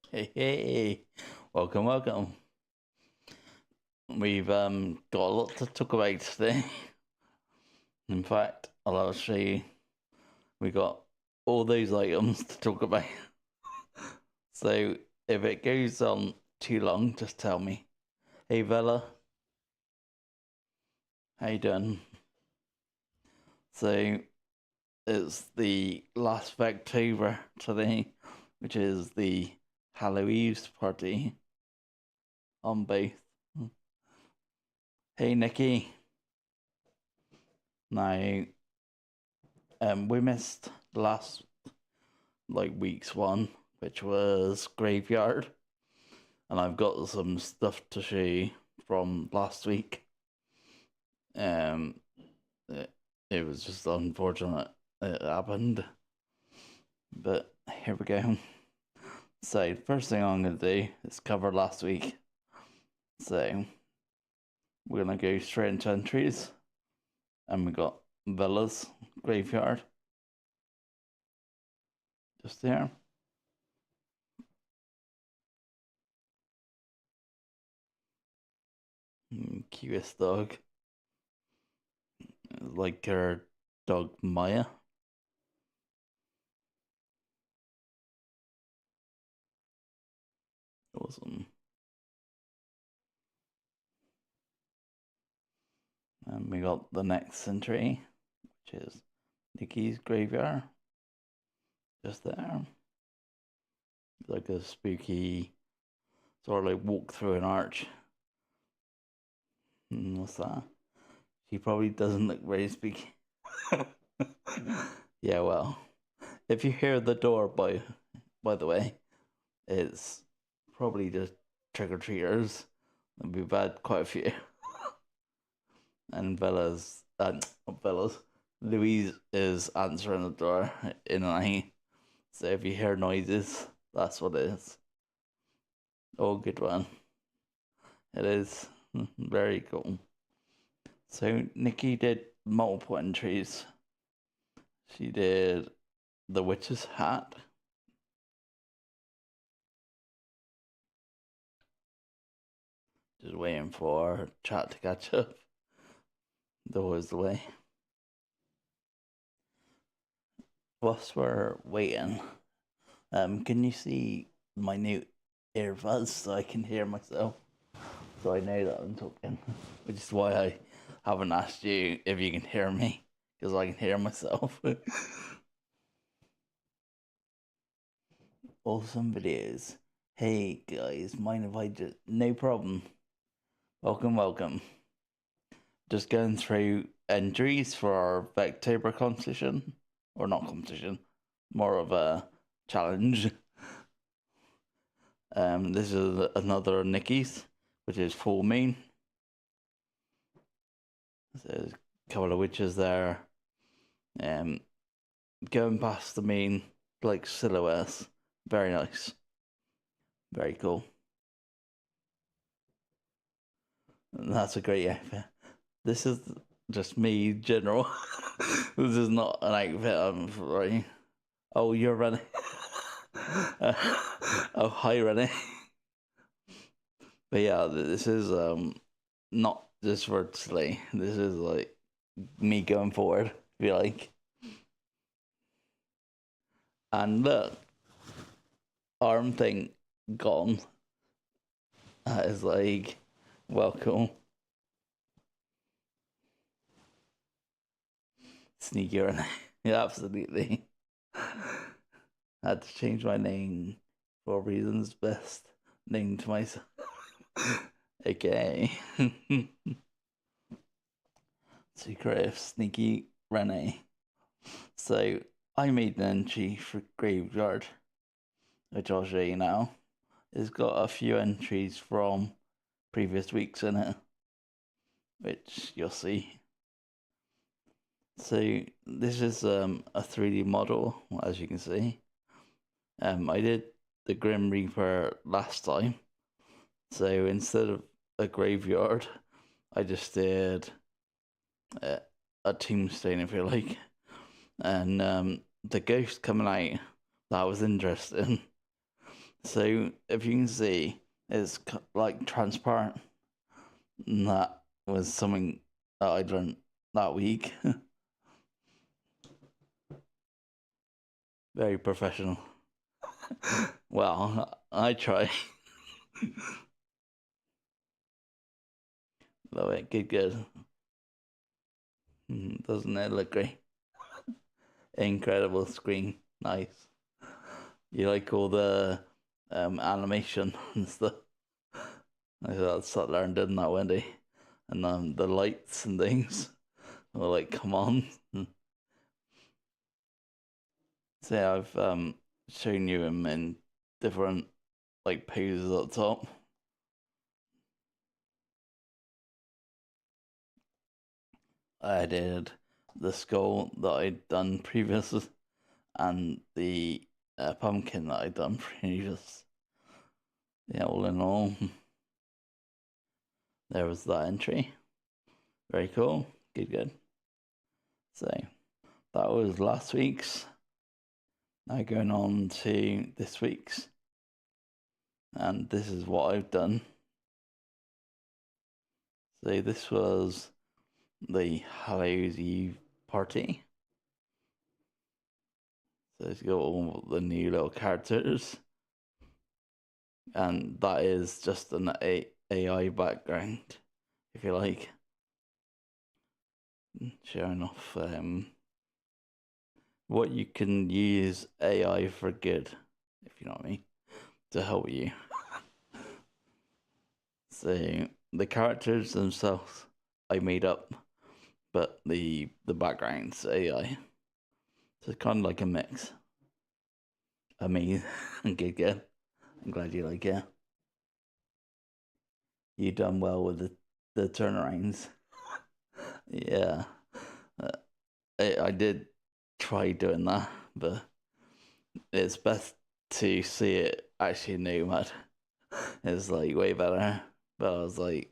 Hey, welcome, welcome. We've got a lot to talk about today. In fact, I'll show you. We got all those items to talk about. So if it goes on too long, just tell me. Hey, Vela, how you doing? So it's the last Vectober today, which is the Hallows party on both. Hey, Nikki. Now, we missed the last week's one, which was Graveyard, and I've got some stuff to show you from last week. It, it was just unfortunate it happened, but here we go. So first thing I'm gonna do is cover last week. So we're gonna go straight into entries, and we got Villas Graveyard just there. Cutest dog, like her dog Maya. Awesome. And we got the next entry, which is Nikki's Graveyard. Just there. Like a spooky sort of walk through an arch. What's that? She probably doesn't look very spooky. Yeah, well. If you hear the door by the way, it's probably just trick or treaters. We've had quite a few. And Louise is answering the door in an eye. So if you hear noises, that's what it is. Oh, good one. It is very cool. So Nikki did multiple entries. She did the witch's hat. Just waiting for chat to catch up. Always the way. Whilst we're waiting, can you see my new earbuds so I can hear myself? So I know that I'm talking, which is why I haven't asked you if you can hear me, because I can hear myself. Awesome videos. Hey guys, mind if I just... No problem. Welcome, welcome. Just going through entries for our Vectober competition. Or not competition, more of a challenge. This is another Nikki's, which is full moon. There's a couple of witches there. Going past the main silhouettes. Very nice. Very cool. And that's a great outfit. This is just me, general. This is not an outfit I'm right. Oh, you're running. Oh, hi, Rennie. But yeah, this is not just for today. This is me going forward, if you like. And look, arm thing gone. That is welcome. Sneaker. Yeah, absolutely. I had to change my name for reasons best named to myself. Okay. Secret of Sneaky Renee. So I made an entry for Graveyard, which I'll show you now. It's got a few entries from previous weeks in it, which you'll see. So this is a 3D model, as you can see. I did the Grim Reaper last time, so instead of a graveyard, I just did a tombstone, if you like, and the ghost coming out, that was interesting. So if you can see, it's like transparent. And that was something that I learned that week. Very professional. Well, I try. Love it. Good. Doesn't it look great? Incredible screen. Nice. You like all the animation and stuff. I thought learned doing that, Wendy. And the lights and things. We're like, come on. So I've shown you him in different like poses at the top. I did the skull that I'd done previous and the pumpkin that I'd done previous. Yeah, all in all, there was that entry. Very cool. Good. So that was last week's. Now going on to this week's. And this is what I've done. So this was the Hallows Eve party. So it's got all the new little characters. And that is just an AI background, if you like. Showing off what you can use AI for good, if you know what I mean, to help you. So the characters themselves I made up, but the background's AI. So it's kind of like a mix. Amazing. Good. I'm glad you like it. You done well with the turnarounds. Yeah. I did try doing that, but it's best to see it actually nude. It's like way better. But I was like,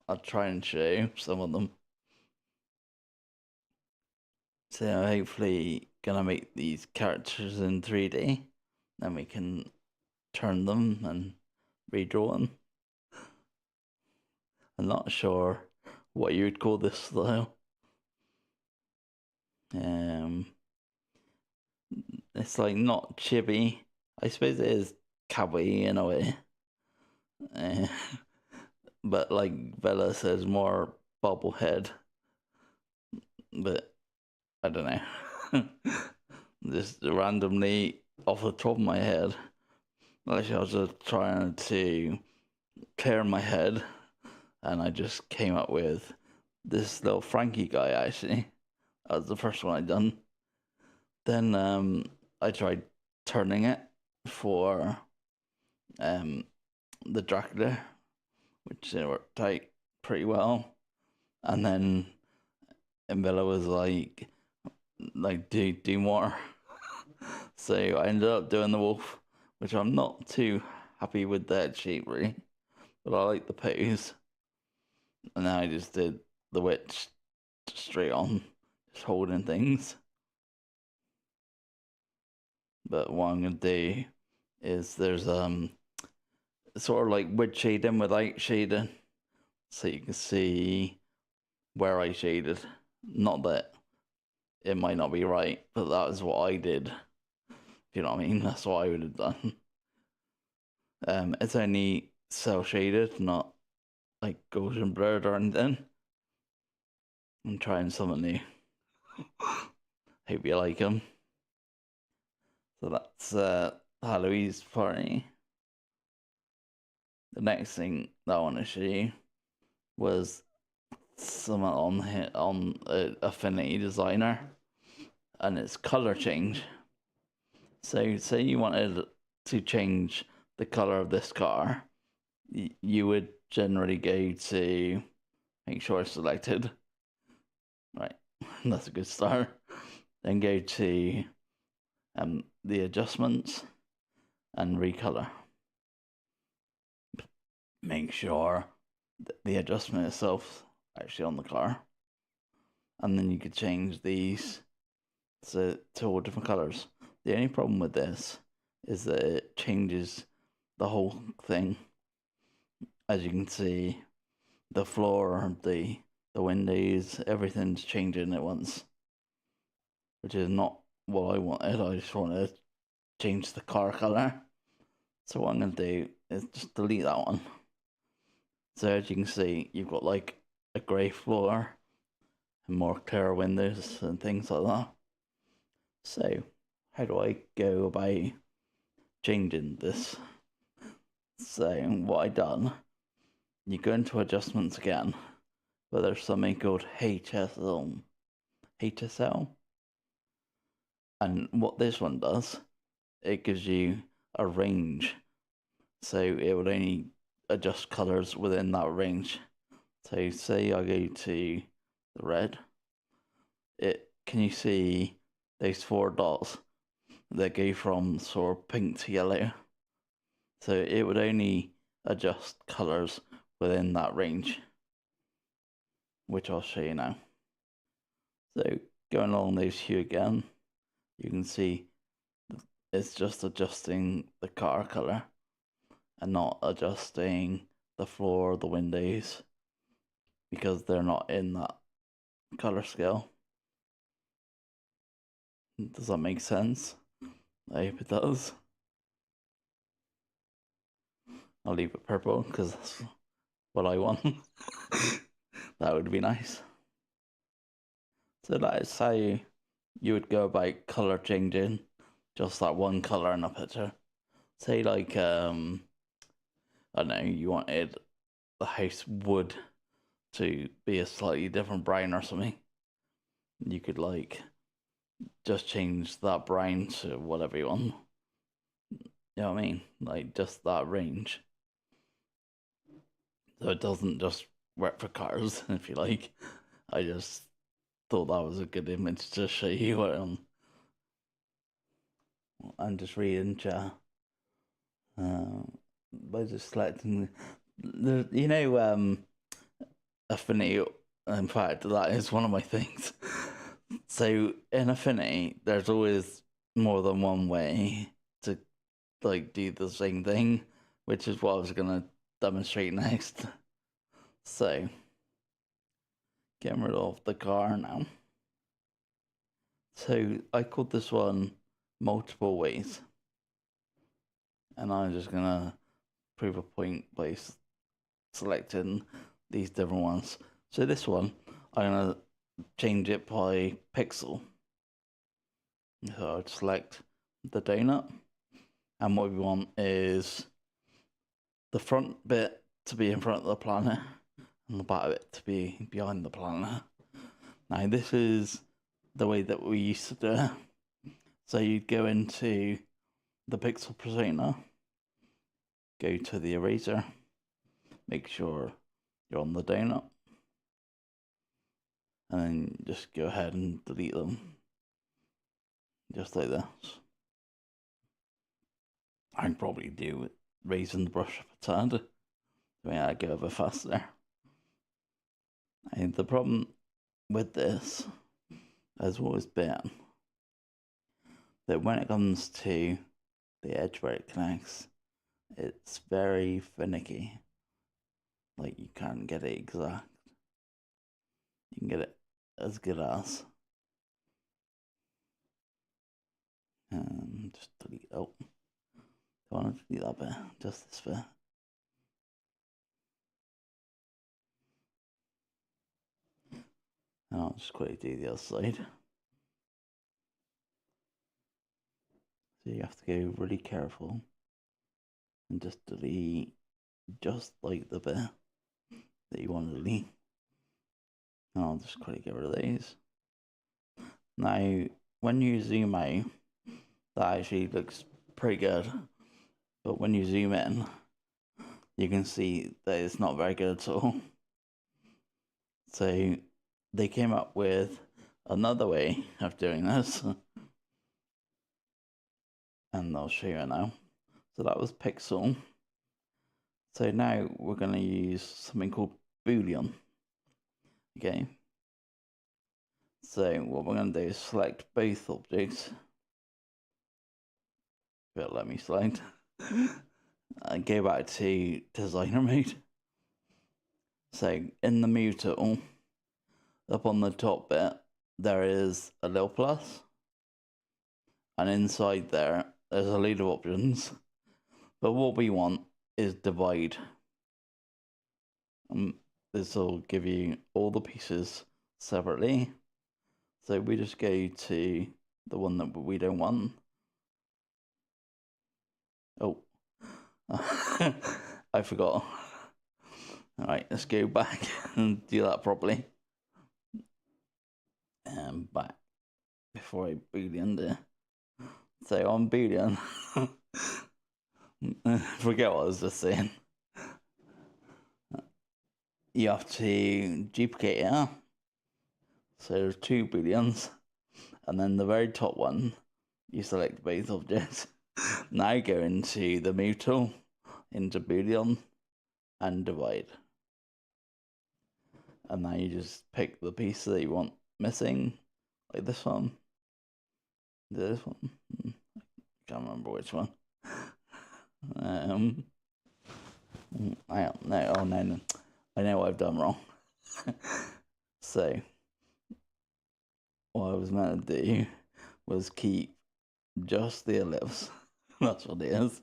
I'll try and show some of them. So hopefully gonna make these characters in 3D. Then we can turn them and redraw them. I'm not sure what you would call this style. It's like not chibi. I suppose it is kawaii in a way. Uh, but like Bella says, more bobblehead. But I don't know. Just randomly off the top of my head. Actually, I was just trying to clear my head, and I just came up with this little Frankie guy. Actually, that was the first one I done. Then I tried turning it for the Dracula, which worked out pretty well. And then Villa was like do more. So I ended up doing the wolf, which I'm not too happy with that shape really, but I like the pose. And then I just did the witch straight on, just holding things. But what I'm gonna do is there's sort of like with shading without shading, so you can see where I shaded. Not that it might not be right, but that is what I did. You know what I mean? That's what I would have done. It's only cell shaded, not like Gaussian blurred or anything. I'm trying something new. Hope you like them. So that's Hallowe's party. The next thing that I want to show you was something on Affinity Designer, and it's color change. So say you wanted to change the color of this car, you would generally go to make sure it's selected. Right, that's a good start. Then go to the adjustments and recolor. Make sure the adjustment itself actually on the car, and then you could change these to all different colors. The only problem with this is that it changes the whole thing. As you can see, the floor, the windows, everything's changing at once, which is not what I wanted. I just wanted to change the car color. So what I'm going to do is just delete that one. So as you can see, you've got like a grey floor and more clear windows and things like that. So how do I go about changing this? So what I done, you go into adjustments again, but there's something called HSL. And what this one does, it gives you a range. So it would only adjust colours within that range. So say I go to the red, can you see those 4 dots that go from sort of pink to yellow? So it would only adjust colours within that range, which I'll show you now. So going along those hue again, you can see it's just adjusting the car colour and not adjusting the floor or the windows because they're not in that colour scale. Does that make sense? I hope it does. I'll leave it purple because that's what I want. That would be nice. So that is how you would go about colour changing just that one colour in a picture. Say like I don't know, you wanted the house wood to be a slightly different brown or something. You could like just change that brown to whatever you want. You know what I mean? Like just that range. So it doesn't just work for cars, if you like. I just thought that was a good image to show you what I'm just reading chat. By just selecting Affinity. In fact, that is one of my things. So in Affinity, there's always more than one way to like do the same thing, which is what I was gonna demonstrate next. So getting rid of the car now. So I called this one multiple ways, and I'm just gonna prove a point by selecting these different ones. So this one, I'm gonna change it by pixel. So I'd select the donut, and what we want is the front bit to be in front of the planet and the back bit to be behind the planet. Now this is the way that we used to do it. So you'd go into the pixel persona, go to the eraser, make sure you're on the donut, and then just go ahead and delete them. Just like this. I'd probably do it raising the brush up a tad to make that go a bit faster. And the problem with this has always been that when it comes to the edge where it connects, it's very finicky. Like you can't get it exact. You can get it as good as. And just delete. Oh, I want to delete that bit. Just this bit. And I'll just quickly do the other side. So you have to go really careful and just delete just like the bit that you want to delete. And I'll just quickly get rid of these. Now, when you zoom out, that actually looks pretty good. But when you zoom in, you can see that it's not very good at all. So they came up with another way of doing this. And I'll show you now. So that was pixel. So now we're going to use something called Boolean. Okay. So what we're going to do is select both objects. But let me select. go back to designer mode. So in the move tool, up on the top bit, there is a little plus, and inside there's a load of options. But what we want is divide. This will give you all the pieces separately. So we just go to the one that we don't want. Oh, I forgot. Alright, let's go back and do that properly. And back before I boolean there. So on boolean, forget what I was just saying. You have to duplicate it. So there's 2 booleans, and then the very top one, you select both objects. Now go into the move tool, into boolean, and divide. And now you just pick the piece that you want missing, like this one. This one. Can't remember which one. No. I know what I've done wrong. So what I was meant to do was keep just the ellipse. That's what it is.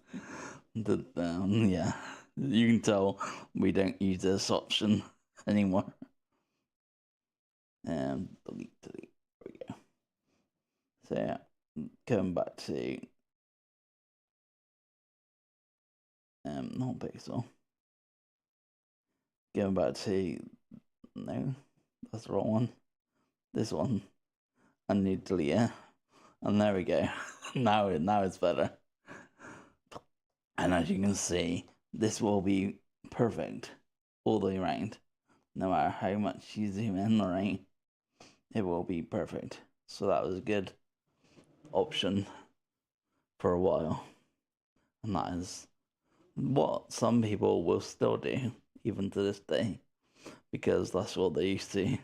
Yeah, you can tell we don't use this option anymore. Delete. There we go. So yeah, going back to not pixel. Going back to no, that's the wrong one. This one, and you delete it, and there we go. now it's better. And as you can see, this will be perfect all the way around. No matter how much you zoom in or out, it will be perfect. So that was a good option for a while. And that is what some people will still do, even to this day, because that's what they used to.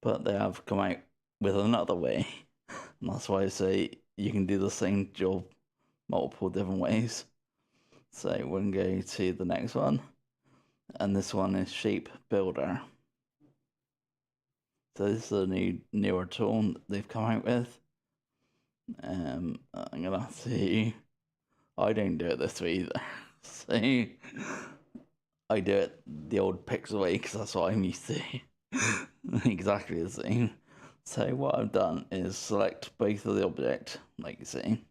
But they have come out with another way. And that's why I say you can do the same job multiple different ways. So we're going to go to the next one. And this one is Shape Builder. So this is a newer tool they've come out with. I'm going to have to... I don't do it this way either. So I do it the old pixel way because that's what I'm used to. Exactly the same. So what I've done is select both of the object, like you see,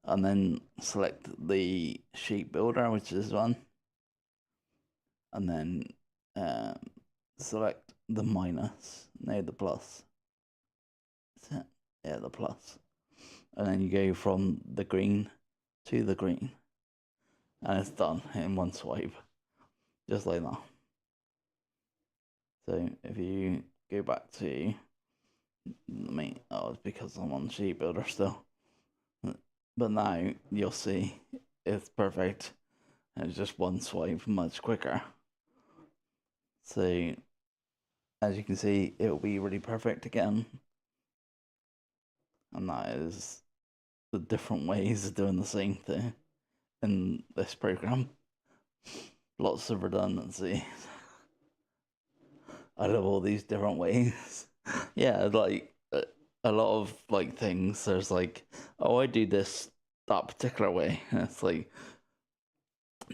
and then select the shape builder, which is one, and then select the minus, no, the plus. Is it? Yeah, the plus. And then you go from the green to the green, and it's done in one swipe, just like that. So if you go back to me, it's because I'm on Sheet Builder still. But now you'll see it's perfect. It's just one swipe, much quicker. So as you can see, it will be really perfect again. And that is the different ways of doing the same thing in this program. Lots of redundancy. I love all these different ways. Yeah, like a lot of like things. There's like, oh, I do this that particular way. And it's like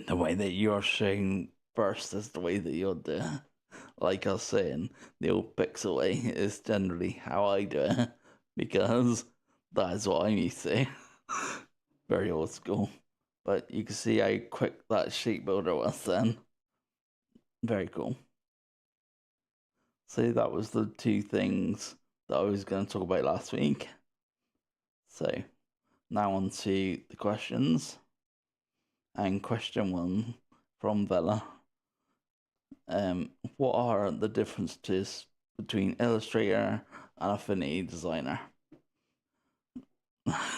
the way that you're showing first is the way that you'll do it. Like I was saying, the old pixel way is generally how I do it because that is what I'm used to. Very old school. But you can see how quick that sheet builder was then. Very cool. So that was the 2 things that I was going to talk about last week. So now on to the questions. And question 1 from Vela. What are the differences between Illustrator and Affinity Designer?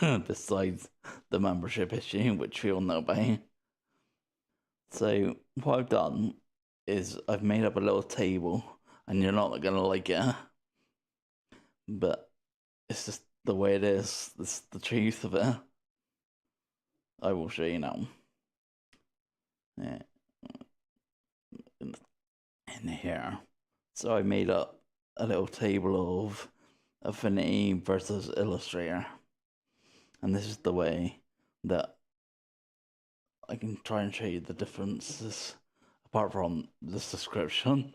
Besides the membership issue, which we all know about. So what I've done is I've made up a little table, and you're not gonna like it, but it's just the way it is. It's the truth of it. I will show you now. Yeah, in here. So I made up a little table of Affinity versus Illustrator. And this is the way that I can try and show you the differences, apart from this description,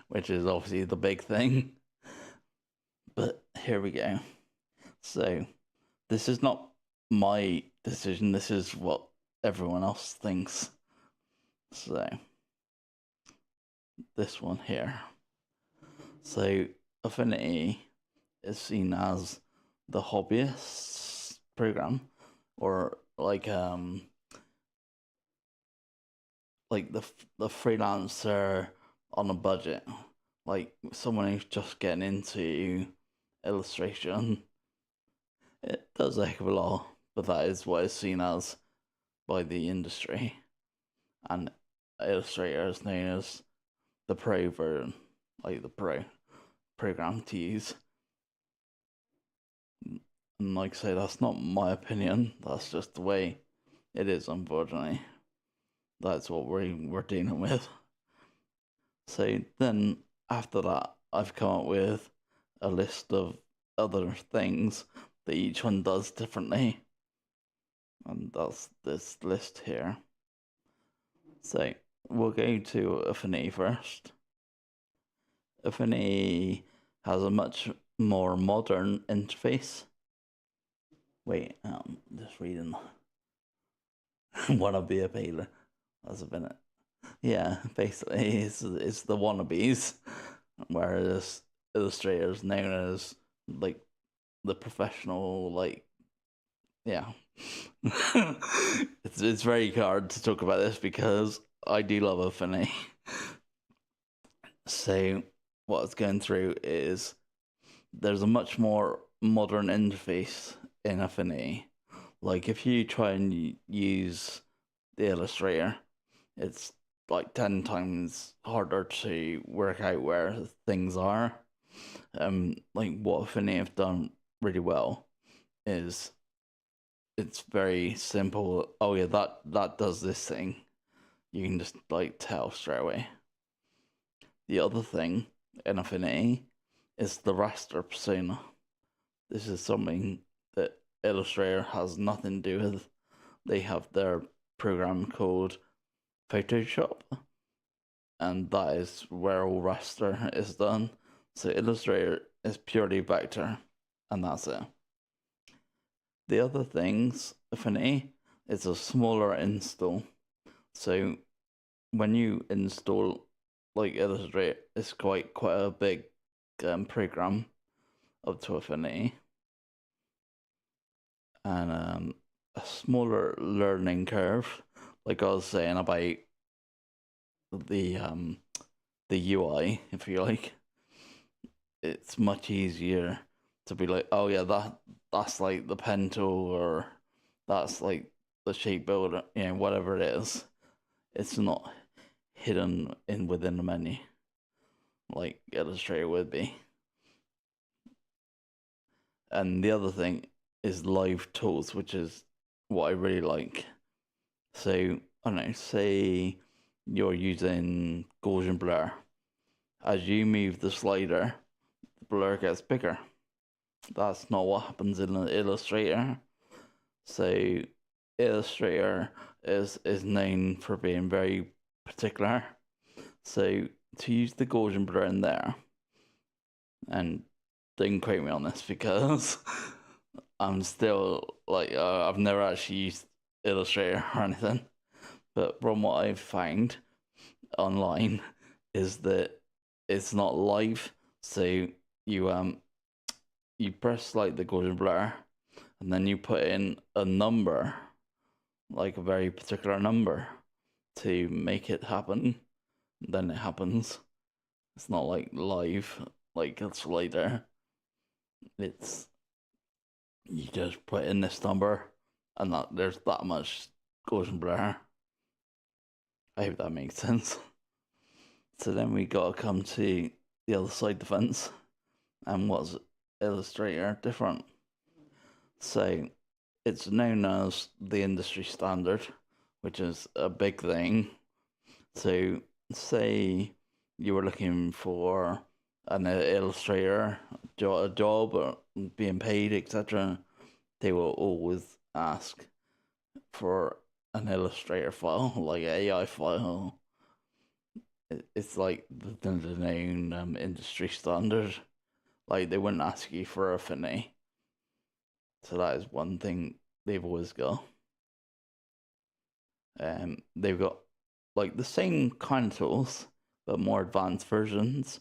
which is obviously the big thing. But here we go. So this is not my decision, this is what everyone else thinks. So this one here. So Affinity is seen as the hobbyist program, or like the freelancer on a budget, like someone who's just getting into illustration. It does a heck of a lot, but that is what it's seen as by the industry. And Illustrator is known as the pro version, like the pro program to use. And like I say, that's not my opinion, that's just the way it is, unfortunately. That's what we're dealing with. So then after that, I've come up with a list of other things that each one does differently. And that's this list here. So we'll go to Affinity first. Affinity has a much more modern interface. Wait, just reading. Wannabe a Baylor. That's a minute. Yeah, basically, it's the wannabes, whereas Illustrator's known as like the professional, like, yeah. It's very hard to talk about this because I do love Affinity. So what it's going through is there's a much more modern interface in Affinity. Like if you try and use the Illustrator, it's like 10 times harder to work out where things are. Like what Affinity have done really well is it's very simple. Oh yeah, that does this thing. You can just like tell straight away. The other thing in Affinity is the raster persona. This is something that Illustrator has nothing to do with. They have their program called Photoshop, and that is where all raster is done. So Illustrator is purely vector, and that's it. The other things, Affinity, is a smaller install. So when you install like Illustrator, it's quite a big program up to Affinity, and a smaller learning curve. Like I was saying about the UI, if you like, it's much easier to be like, oh yeah, that's like the pen tool, or that's like the shape builder, whatever it is. It's not hidden within the menu like Illustrator would be. And the other thing is live tools, which is what I really like. So I don't know, say you're using Gaussian blur. As you move the slider, the blur gets bigger. That's not what happens in Illustrator. So Illustrator is known for being very particular. So to use the Gaussian blur in there, and don't quote me on this because I'm still like I've never actually used Illustrator or anything, but from what I've found online is that it's not live. So you press like the Gaussian blur, and then you put in a number, like a very particular number, to make it happen. Then it happens. It's not like live, like it's later. It's you just put in this number, and that there's that much Gaussian blur. I hope that makes sense. So then we gotta come to the other side of the fence, and what's Illustrator different? So it's known as the industry standard, which is a big thing. So, say you were looking for an illustrator a job or being paid, etc., they will always ask for an illustrator file, like an AI file. It's like the known industry standard. Like they wouldn't ask you for Affinity. So that is one thing they've always got. They've got like the same kind of tools, but more advanced versions.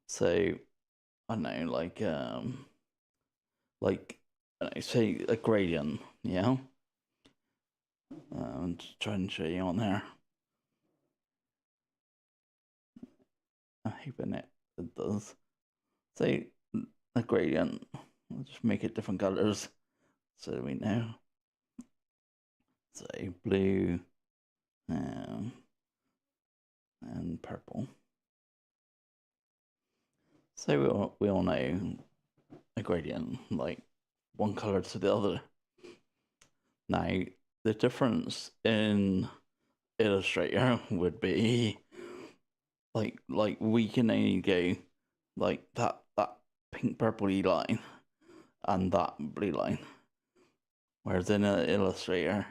So I don't know, like say a gradient, yeah. I'm just trying to show you on there. I'm hoping it does. Say a gradient. I'll just make it different colors so we know. Say blue, and purple. So we all know a gradient, like one color to the other. Now, the difference in Illustrator would be like we can only go like that pink purpley line and that blue line, whereas in an Illustrator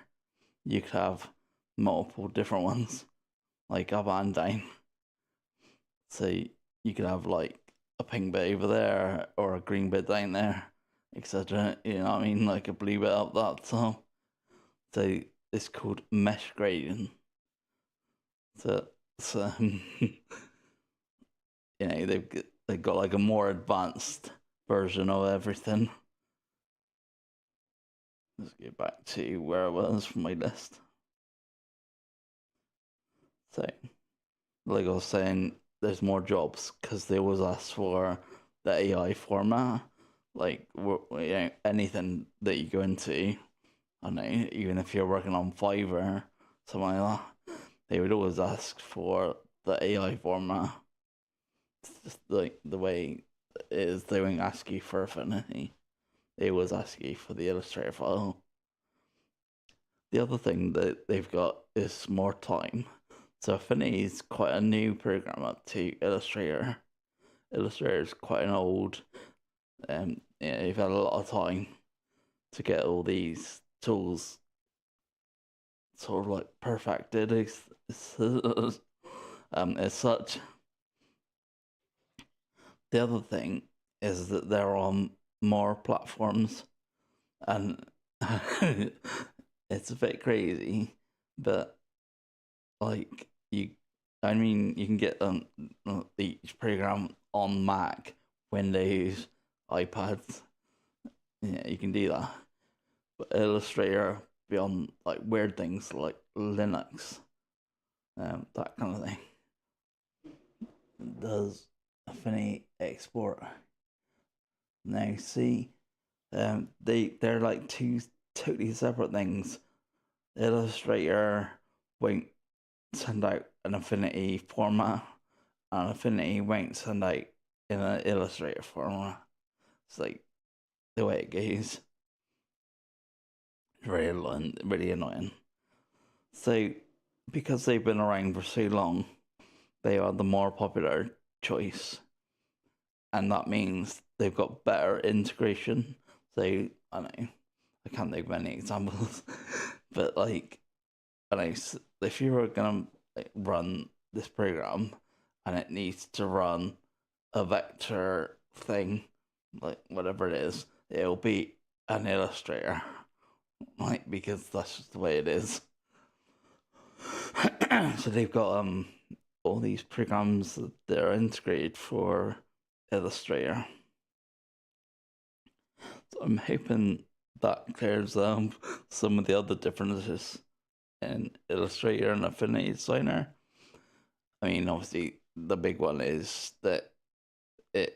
you could have multiple different ones, like up and down. So you could have like a pink bit over there or a green bit down there, etc. You know what I mean? Like a blue bit up that top. So it's called mesh grading. So you know they've got like a more advanced version of everything. Let's get back to where I was from my list. So, like I was saying, there's more jobs because they always ask for the AI format. Like, you know, anything that you go into, I don't know, even if you're working on Fiverr, something like that, they would always ask for the AI format. It's just like the way it is, they won't ask you for Affinity. They always ask you for the Illustrator file. The other thing that they've got is more time. So Affinity is quite a new program to Illustrator. Illustrator is quite an old, you've had a lot of time to get all these tools sort of like perfected as such. The other thing is that they're on more platforms, and it's a bit crazy, but like I mean, you can get each program on Mac, Windows, iPads. Yeah, you can do that. But Illustrator beyond like weird things like Linux, that kind of thing. Does Affinity export? Now see, they're like two totally separate things. Illustrator won't send out an Affinity format, and Affinity won't send out in an Illustrator format. It's like the way it goes. Really annoying. So, because they've been around for so long, they are the more popular choice, and that means they've got better integration. So, I don't know, I can't think of any examples, but like, I know if you were gonna run this program and it needs to run a vector thing, like whatever it is, it'll be an Illustrator, like because that's just the way it is. So they've got all these programs that are integrated for Illustrator. So I'm hoping that clears up some of the other differences in Illustrator and Affinity Designer. I mean, obviously, the big one is that it's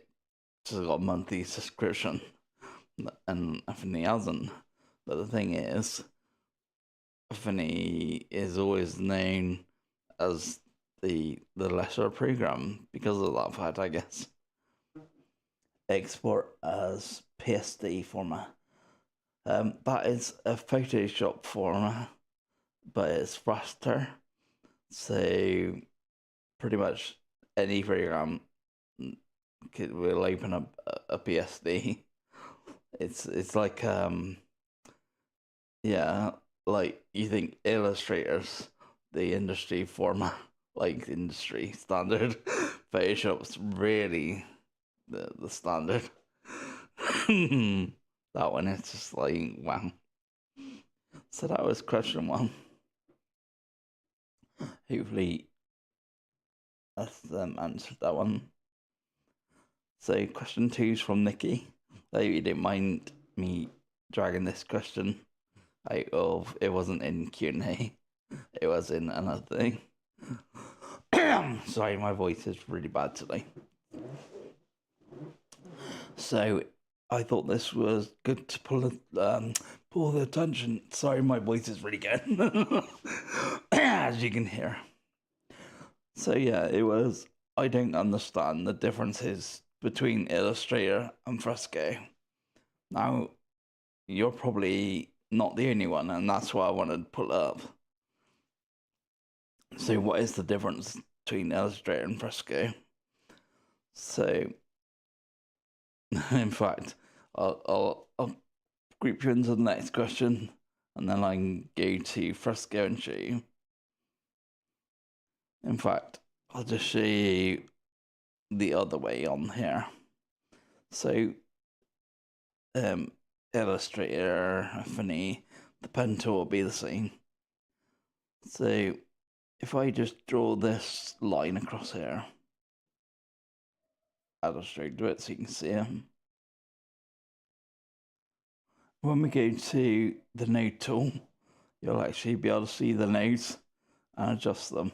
got a monthly subscription and Affinity hasn't. But the thing is, Affinity is always known as the lesser program because of that fact, I guess. Export as PSD format. That is a Photoshop format, but it's faster. So pretty much any program will open up a PSD. It's like yeah, like you think Illustrator's the industry format, like industry standard. Photoshop's really the standard. That one is just like wow. So that was question one. Hopefully that's answered that one. So question two is from Nikki. Though you don't mind me dragging this question out of, it wasn't in Q&A, it was in another thing. Sorry, my voice is really bad today. So I thought this was good to pull the attention. Sorry, my voice is really good, as you can hear. So yeah, it was. I don't understand the differences between Illustrator and Fresco. Now, you're probably not the only one, and that's why I wanted to pull up. So, what is the difference between Illustrator and Fresco? So, in fact, I'll group you into the next question, and then I can go to Fresco and show you. In fact, I'll just show you the other way on here. So, Illustrator, Affinity, the pen tool will be the same. So, if I just draw this line across here, I'll just straight to it so you can see it. When we go to the node tool, you'll actually be able to see the nodes and adjust them.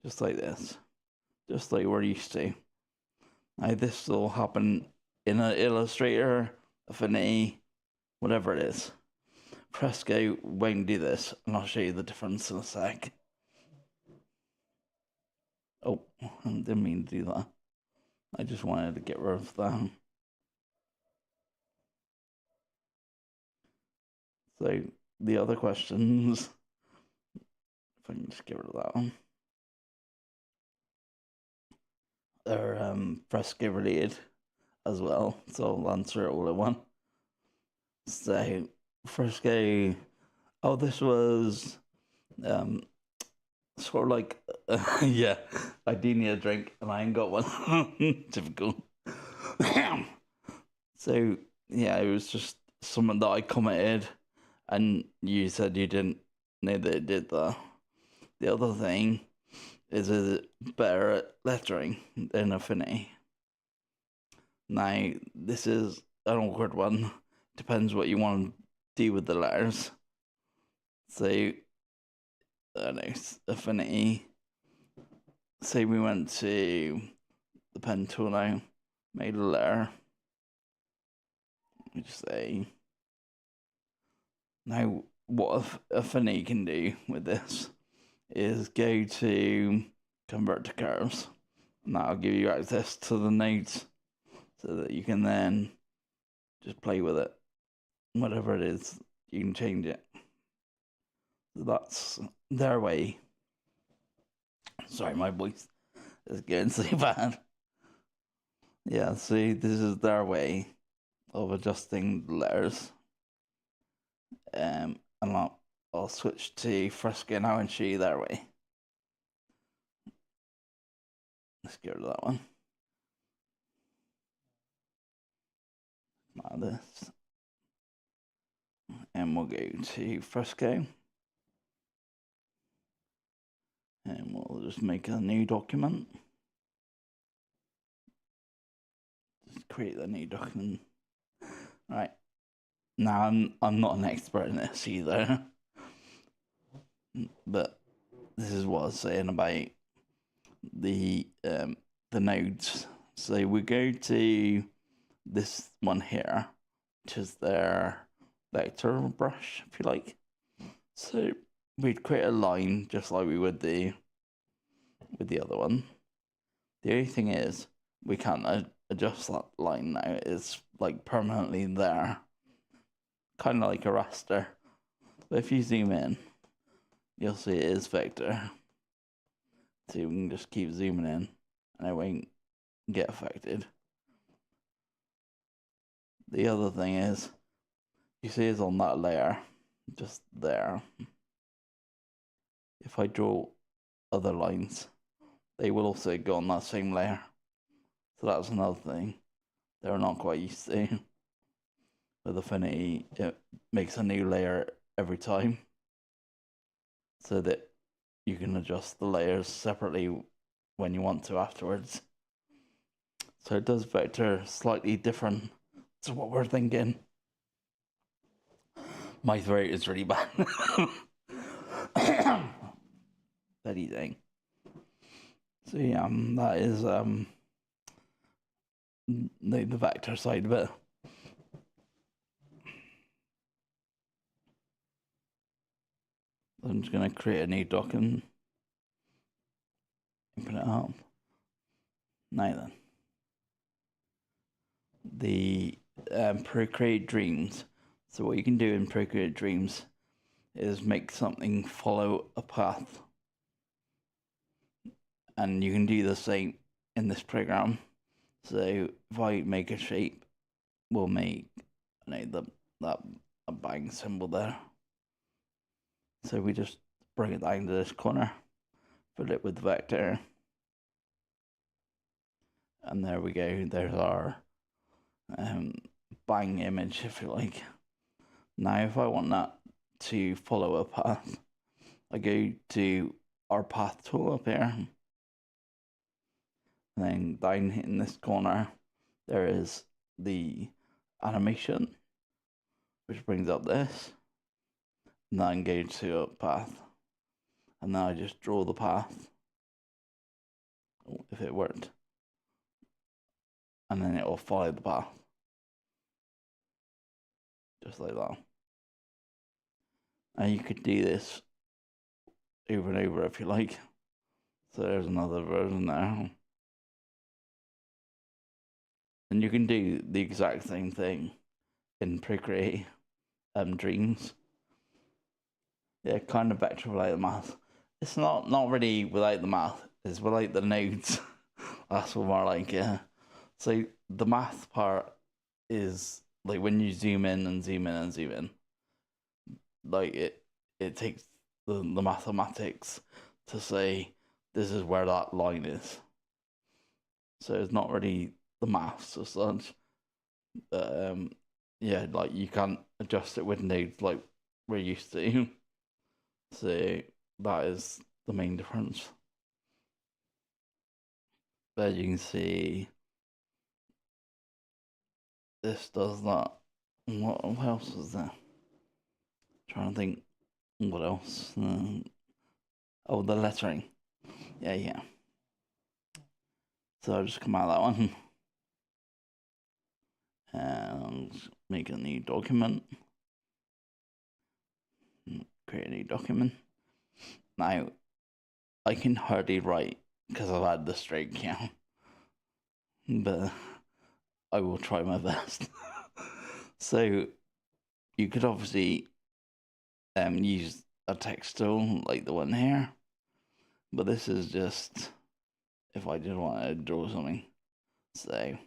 Just like this. Just like we're used to. Now this will happen in an Illustrator, Affinity, whatever it is. Fresco won't do this, and I'll show you the difference in a sec. Oh, I didn't mean to do that. I just wanted to get rid of that. So the other questions, if I can just get rid of that one, they're Fresco related as well, so I'll answer it all in one. So Fresco, oh, this was sort of like yeah, I do need a drink and I ain't got one. Typical. So yeah, it was just something that I commented, and you said you didn't know that it did that. The other thing is it better at lettering than Affinity? Now, this is an awkward one. Depends what you want to do with the letters. So, I don't know, Affinity. Say we went to the pen tool now, made a letter. Let me just say. Now, what Affinity can do with this is go to convert to curves, and that'll give you access to the nodes so that you can then just play with it. Whatever it is, you can change it. So that's their way. Sorry, my voice is getting so bad. Yeah, see, this is their way of adjusting the letters. And I'll switch to Fresco now and show you their way. Let's get rid of that one. Like this. And we'll go to Fresco. And we'll just make a new document. Just create a new document. Right. Now I'm not an expert in this either. But this is what I was saying about the nodes. So we go to this one here, which is their vector brush, if you like. So we'd create a line just like we would do with the other one. The only thing is we can't adjust that line now. It's like permanently there. kind of like a raster. But if you zoom in, you'll see it is vector. So you can just keep zooming in and it won't get affected. The other thing is, you see it's on that layer, just there. If I draw other lines, they will also go on that same layer. So that's another thing they're not quite used to. With Affinity, it makes a new layer every time, so that you can adjust the layers separately when you want to afterwards. So it does vector slightly different to what we're thinking. My throat is really bad. Steady thing. So yeah, that is the vector side of it. I'm just gonna create a new doc and open it up. Now then, the Procreate Dreams. So what you can do in Procreate Dreams is make something follow a path, and you can do the same in this program. So if I make a shape, we'll make that a bang symbol there. So we just bring it down to this corner, fill it with vector, and there we go. There's our bang image, if you like. Now, if I want that to follow a path, I go to our path tool up here, and then down in this corner, there is the animation, which brings up this. And then go to a path, and then I just draw the path, if it worked, and then it will follow the path, just like that. And you could do this over and over if you like. So there's another version there. And you can do the exact same thing in Procreate Dreams. Yeah, kind of vector without the math. It's not really without the math, it's without the nodes. That's what more like, yeah. So the math part is like when you zoom in and zoom in and zoom in, like it takes the mathematics to say this is where that line is. So it's not really the maths as such. Yeah, like you can't adjust it with nodes like we're used to. So that is the main difference. But you can see this does that. What else is there? Trying to think what else. Oh, the lettering. Yeah. So I'll just come out of that one and make a new document. Create a new document. Now, I can hardly write because I've had the straight count, but I will try my best. So you could obviously use a text tool like the one here, but this is just if I just want to draw something. So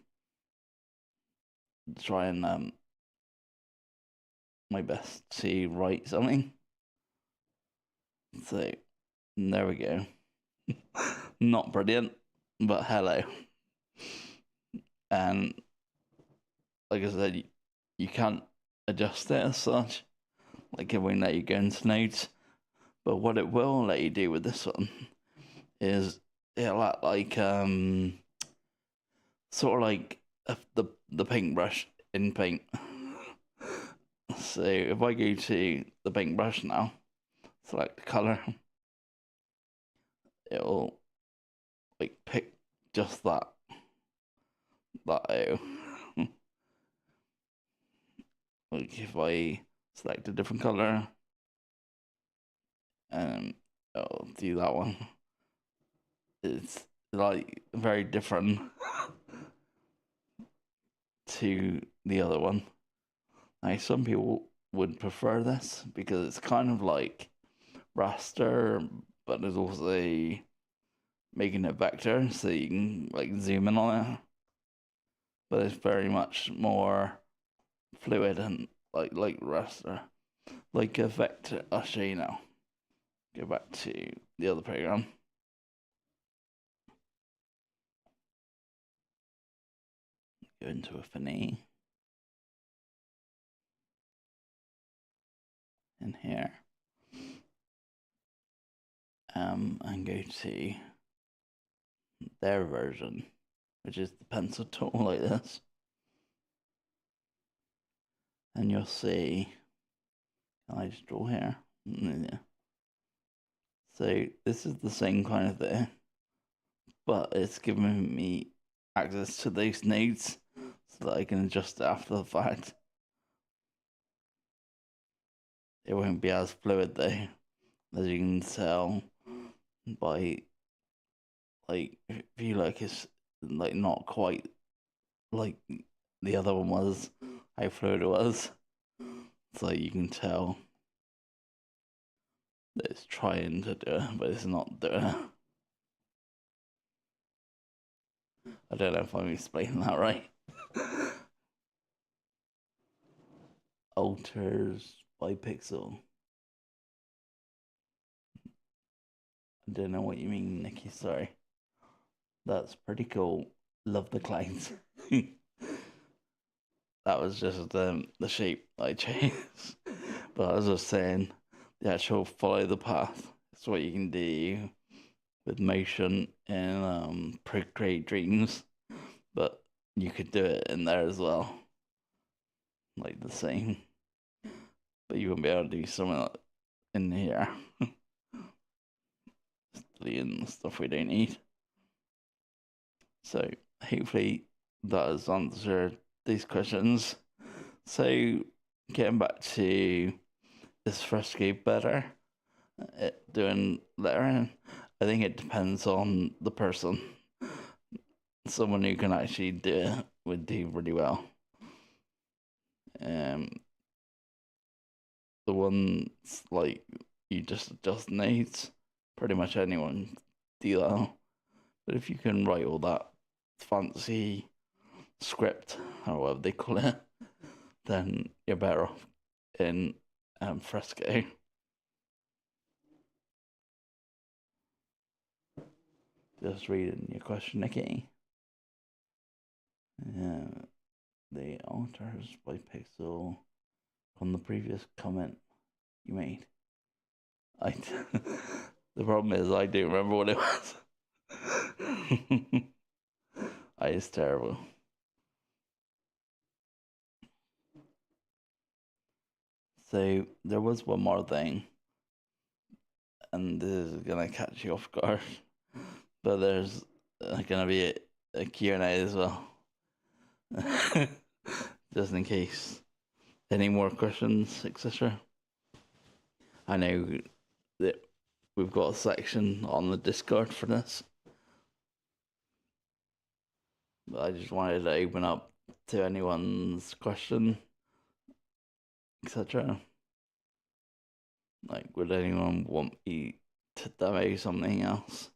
try and my best to write something. So there we go. Not brilliant, but hello. And like I said, you can't adjust it as such. Like it won't let you go into nodes. But what it will let you do with this one is it'll act like sort of like the paintbrush in Paint. So if I go to the paintbrush now, select the color, it'll like pick just that O. Like if I select a different color, and it'll do that one. It's like very different to the other one. Now some people would prefer this because it's kind of like raster, but it's also making it vector, so you can like zoom in on it. But it's very much more fluid and like raster, like a vector. I'll show you now. Go back to the other program. Go into Affinity. In here. And go to their version, which is the pencil tool like this. And you'll see, can I just draw here? Yeah. So this is the same kind of thing, but it's giving me access to those nodes so that I can adjust it after the fact. It won't be as fluid though, as you can tell by like if you like it's like not quite like the other one was, how fluid it was. So you can tell that it's trying to do it, but it's not doing it. I don't know if I'm explaining that right. Alters by pixel. I don't know what you mean, Nikki. Sorry. That's pretty cool. Love the clouds. That was just the shape I changed. But I was just saying, the actual follow the path is what you can do with motion in Procreate Dreams. But you could do it in there as well. Like the same. But you won't be able to do something like in here. Deleting stuff we don't need. So hopefully that has answered these questions. So getting back to, is Fresco better at doing lettering? I think it depends on the person. Someone who can actually do it would do really well. The ones like you just adjust notes, pretty much anyone do that. But if you can write all that fancy script or whatever they call it, then you're better off in Fresco. Just reading your question, Nikki. The alters by pixel on the previous comment you made. The problem is I don't remember what it was. It's terrible. So there was one more thing, and this is gonna catch you off guard, but there's gonna be a Q&A as well. Just in case any more questions, etc. I know that we've got a section on the Discord for this, but I just wanted to open up to anyone's question, etc. Like, would anyone want me to demo something else?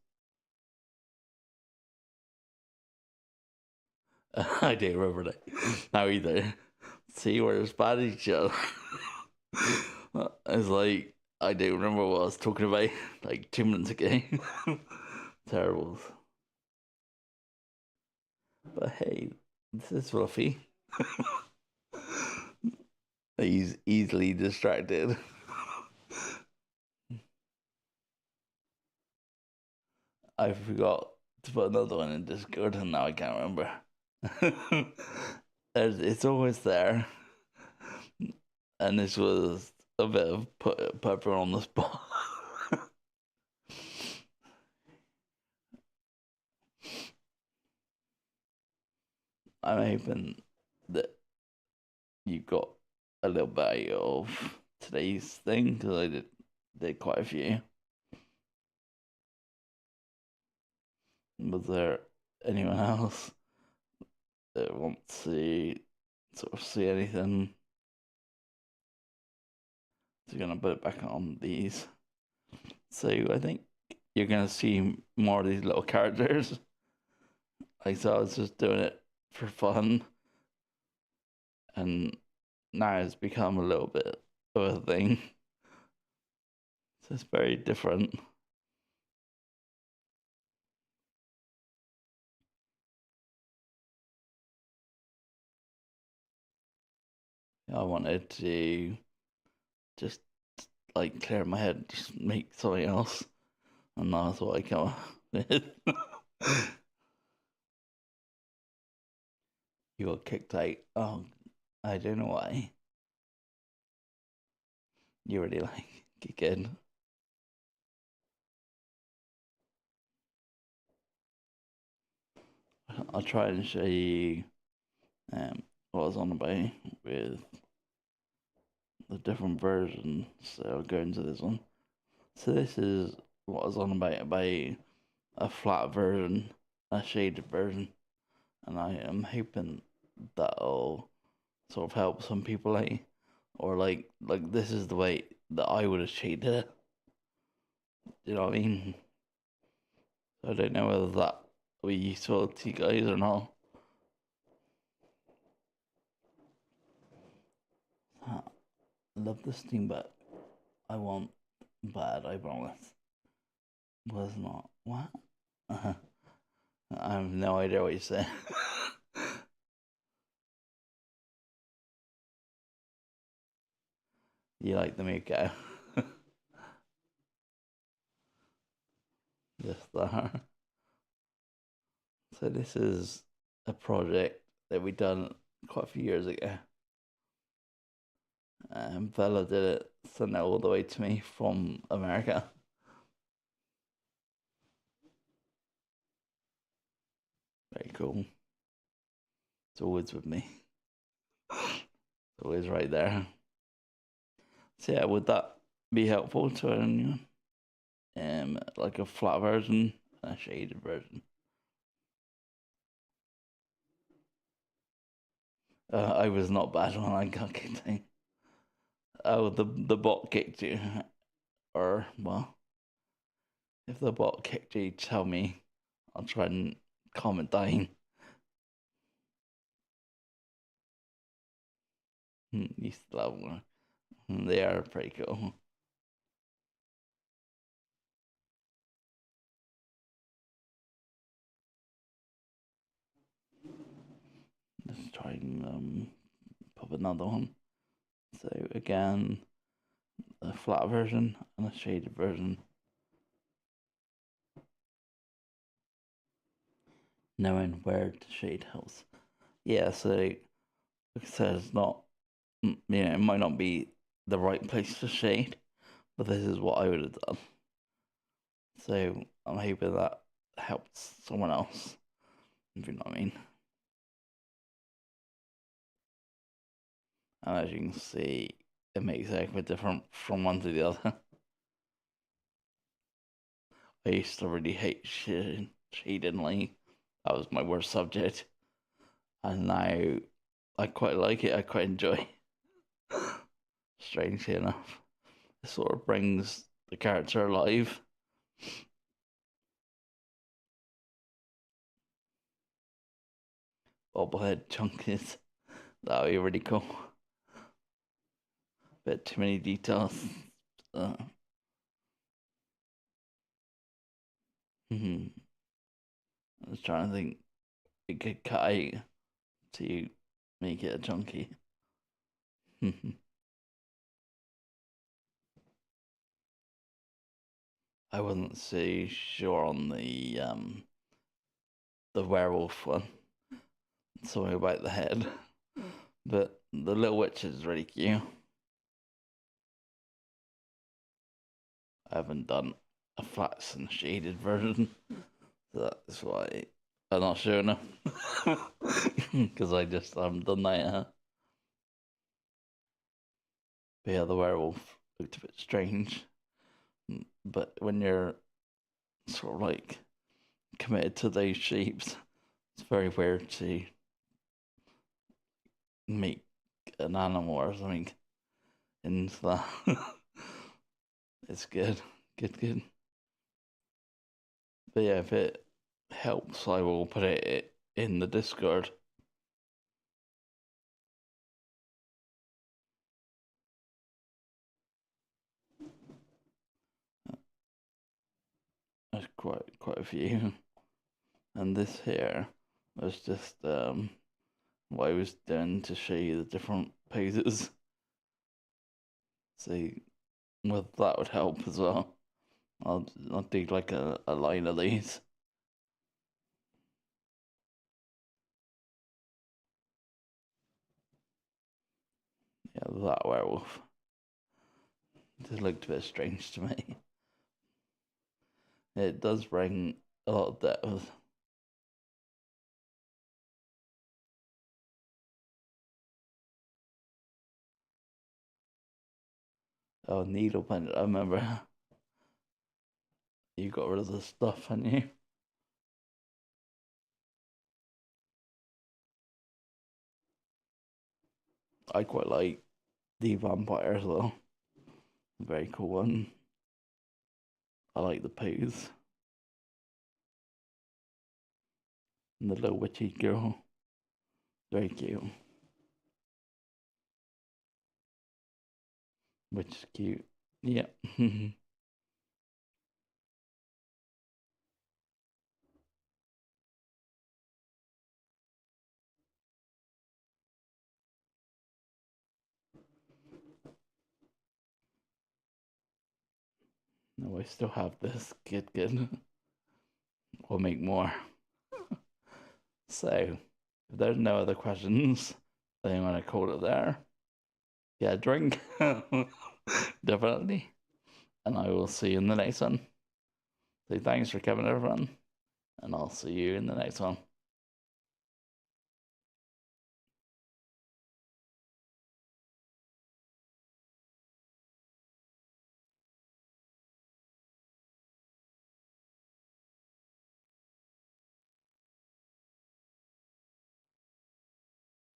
I don't remember that now either. See, we're as bad as each other. It's like, I don't remember what I was talking about like 2 minutes ago. Terrible. But hey, this is fluffy. He's easily distracted. I forgot to put another one in Discord and now I can't remember. It's always there. And this was a bit of put everyone on the spot. I'm hoping that you got a little bit of today's thing because I did quite a few. Was there anyone else that wants to sort of see anything? So gonna put it back on these. So I think you're gonna see more of these little characters. Like, so I was just doing it for fun, and now it's become a little bit of a thing. So it's very different. I wanted to just like clear my head, just make something else, and that's what I come up with. You got kicked out. Oh, I don't know why. You really like kick in. I'll try and show you what I was on about with the different versions. So I'll go into this one. So this is what I was on about a flat version, a shaded version, and I am hoping that'll sort of help some people out, or like this is the way that I would have shaded it. You know what I mean? I don't know whether that will be useful to you guys or not. I love this thing, but I want bad. I promise. Was not what? I have no idea what you said. You like the Miko? Yes, there. So this is a project that we done quite a few years ago. Bella did it, sent it all the way to me from America. Very cool. It's always with me. It's always right there. So yeah, would that be helpful to anyone? Like a flat version and a shaded version. I was not bad when I got kicked out. Oh, the bot kicked you, or well, if the bot kicked you, tell me. I'll try and calm it down. You still have one. They are pretty cool. Let's try and pop another one. So again, a flat version and a shaded version. Knowing where to shade helps. Yeah, so like I said, it's not, it might not be the right place to shade, but this is what I would have done. So I'm hoping that helps someone else, if you know what I mean. And as you can see, it makes it a bit different from one to the other. I used to really hate shading, like that was my worst subject, and now I quite like it. I quite enjoy. Strangely enough, it sort of brings the character alive. Bobblehead chunkies. That would be really cool. Bit too many details. Uh, I was trying to think it could cut out to make it a chunky. I wasn't so sure on the werewolf one. Something about the head. But the little witch is really cute. I haven't done a flats and shaded version. So that's why I'm not sure enough. Because I just haven't done that yet. But yeah, the werewolf looked a bit strange. But when you're sort of like committed to those shapes, it's very weird to make an animal or something into that. It's good. Good. But yeah, if it helps, I will put it in the Discord. There's quite a few. And this here was just what I was doing to show you the different poses. So well, that would help as well. I'll do like a line of these. Yeah, that werewolf. It looked a bit strange to me. It does bring a lot of depth. Oh, needle pen. I remember you got rid of the stuff, hadn't you? I quite like the vampire as well. Very cool one. I like the pose. And the little witchy girl. Very cute. Which is cute. Yeah. No, I still have this. Good. We'll make more. So, if there's no other questions, I think I'm going to call it there. Yeah, drink. Definitely. And I will see you in the next one. So thanks for coming, everyone. And I'll see you in the next one.